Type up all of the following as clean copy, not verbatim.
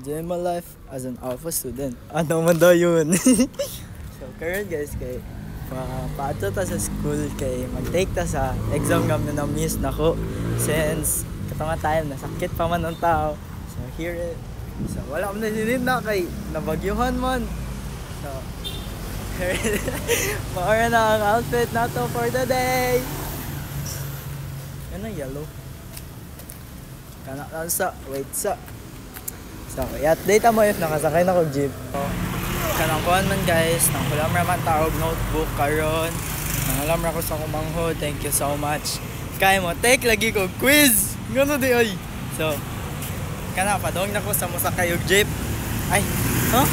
enjoying my life as an alpha student. Ano man daw yun? So current guys, kay paato ta sa school kay mag-take ta sa exam nga na miss nako since katong time nasakit pa man ang tao. So here it. So wala man din na kay nabagyuhan man. So maura na ang outfit nato for the day. Ano yellow? Kana lang sa wait sa. So i-update mo if nakasakay na kog jeep. So, kanang kuhan man guys, nang kulam raman taog notebook karon. Nang alam ra ko sa kumanghod. Thank you so much. Kay mo take lagi ko quiz. Ngano di ay. So kana padong na ko sa mosakay og jeep. Ay, huh?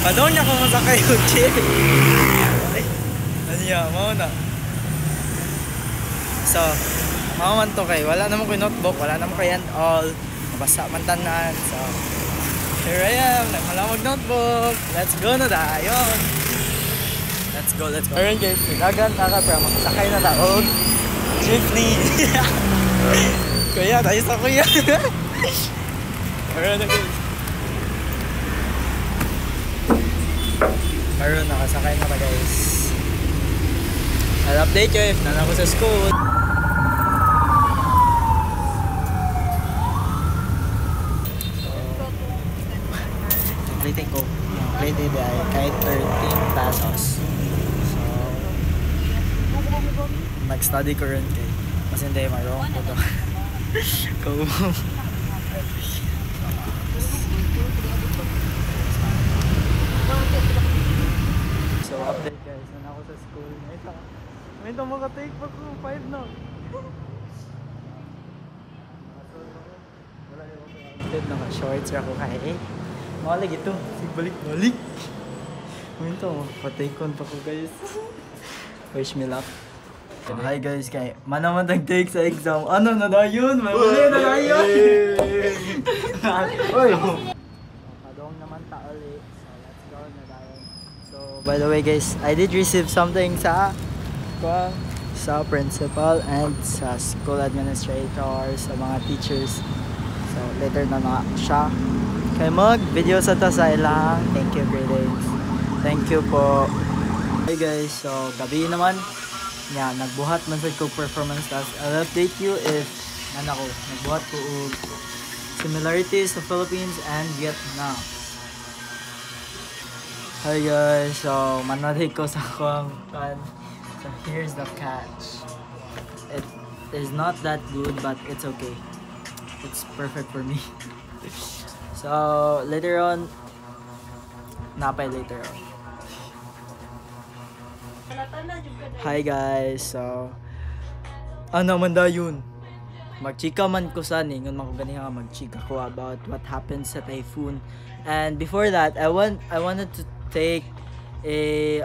Padong na ko mosakay og jeep. Ay. Anya mo na. So, mao man to kay wala naman ko notebook, wala naman ko yan all. Mabasa man tanan. So here I am, nagmalamag notebook. Let's go na dayon. Let's go. Alright guys, nagagan taka para makasakay na taog jeepney. Kuya, tayo sa kuya. Alright na guys. Karoon, nakasakay na ta guys. I'll update you if nana ko sa school. Ko rated ay kahit 13 pesos. So mag-study ko rin kay mas hindi marong ko to. So update guys, na ako sa school. May ito maka-take pa ko 5 na. Naka-shorts ako kay malig ito. Balik. Minto, patay-con pa ko guys. Wish me luck. Hi guys, kay manaman tag-take sa exam. Ano na dayon? May muli na dayon! Oy! Padong naman ta ulit. So let's go na dayon. So by the way guys, I did receive something sa principal and sa school administrator, sa mga teachers. So later na siya. Kay mag-video sa ta sa ilang. Thank you, greetings. Thank you po. Hey guys, so gabi naman. Yeah, nagbuhat man sa ko performance task. I'll update you if nagbuhat ko og similarities sa Philippines and Vietnam. Hi guys, so manadhik ko sa akong pan. So here's the catch. It is not that good but it's okay. It's perfect for me. So later on, napay later on. Hi guys, so ano man dayon? Magchika man ko sa ningon man ko ganiha magchika ko about what happened sa typhoon. And before that, I wanted to take a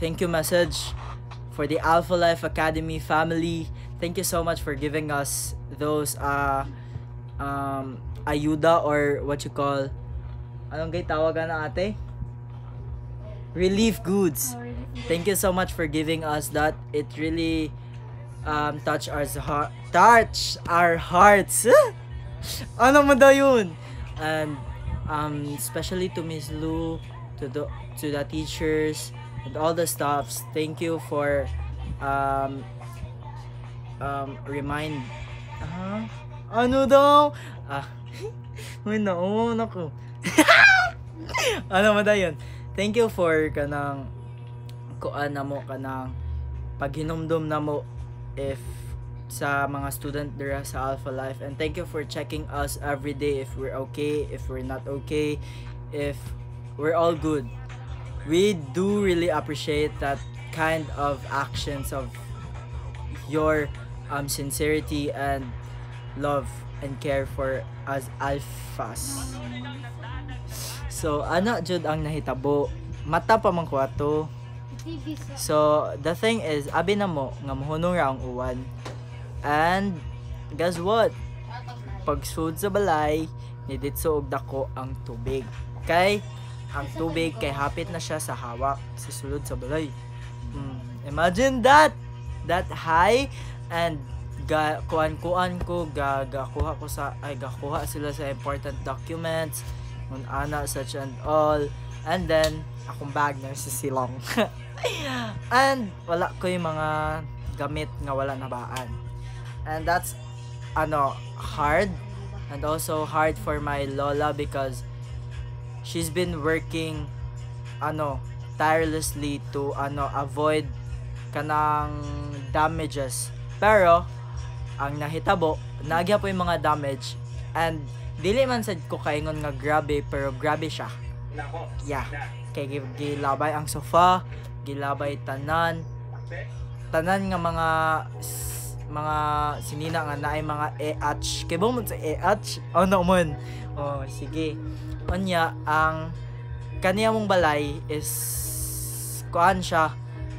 thank you message for the Alpha Life Academy family. Thank you so much for giving us those ayuda or what you call, anong kay tawagan na ate? Relief goods. Thank you so much for giving us that. It really touch our hearts. Ano mo daw yun? And especially to Miss Lou, to the teachers and all the staffs. Thank you for ano daw? May naon ako. Ano mo dayon? Thank you for kanang kuan na mo kanang paghinomdom na mo if sa mga student dira sa Alpha Life, and thank you for checking us every day if we're okay, if we're not okay, if we're all good. We do really appreciate that kind of actions of your sincerity and love and care for us alphas. So ana jud ang nahitabo, mata pa man ko ato. So the thing is, abi na mo nga mohunong ra ang uwan, and guess what, pag sud sa balay niditso og dako ang tubig, kay ang tubig kay hapit na siya sa hawak sa sulod sa balay. Imagine that high and kuan ko gakuha sila sa important documents on ana such and all, and then akong bag na si silong. And wala ko yung mga gamit nga wala nabaan, and that's hard, and also hard for my lola because she's been working tirelessly to avoid kanang damages, pero ang nahitabo nagya po yung mga damage, and dili man sad ko kaingon nga grabe, pero grabe siya. Yeah, kay gilabay ang sofa, gilabay tanan nga mga sinina nga naay mga e-atch, kay mo sa e-atch naman. Sige, unya ang kaniya mong balay is kuan siya,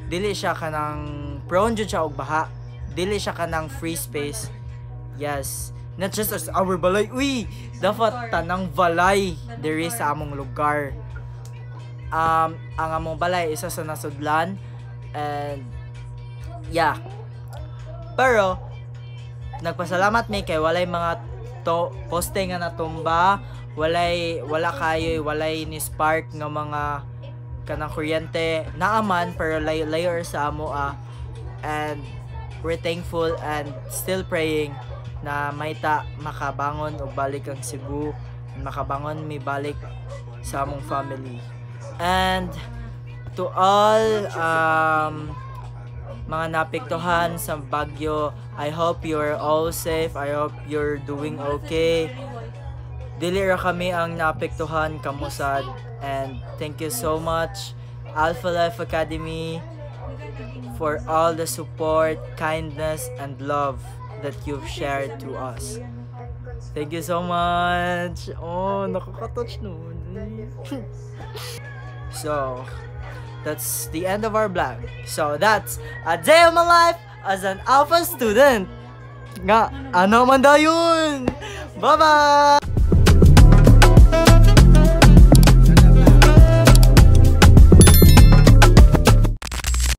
dili siya kanang prone jud siya og baha, dili siya kanang free space. Yes, not just as our balay, dapat tanang balay diri sa among lugar. Ang among balay isa sa nasudlan, and yeah, pero nagpasalamat mi kay walay mga poste nga natumba, walay ni spark nga mga kanang kuryente naaman, pero layer sa amo and we're thankful and still praying na makabangon o balik ang Cebu, makabangon mi balik sa among family. And to all mga napiktuhan sa bagyo, I hope you're all safe, I hope you're doing okay. Dili ra kami ang napiktuhan kamusad, and thank you so much Alpha Life Academy for all the support, kindness, and love that you've shared to us. Thank you so much. Nakaka-touch nun. So, that's the end of our vlog. So, that's a day of my life as an Alpha student. Nga, ano man dayon? Bye-bye!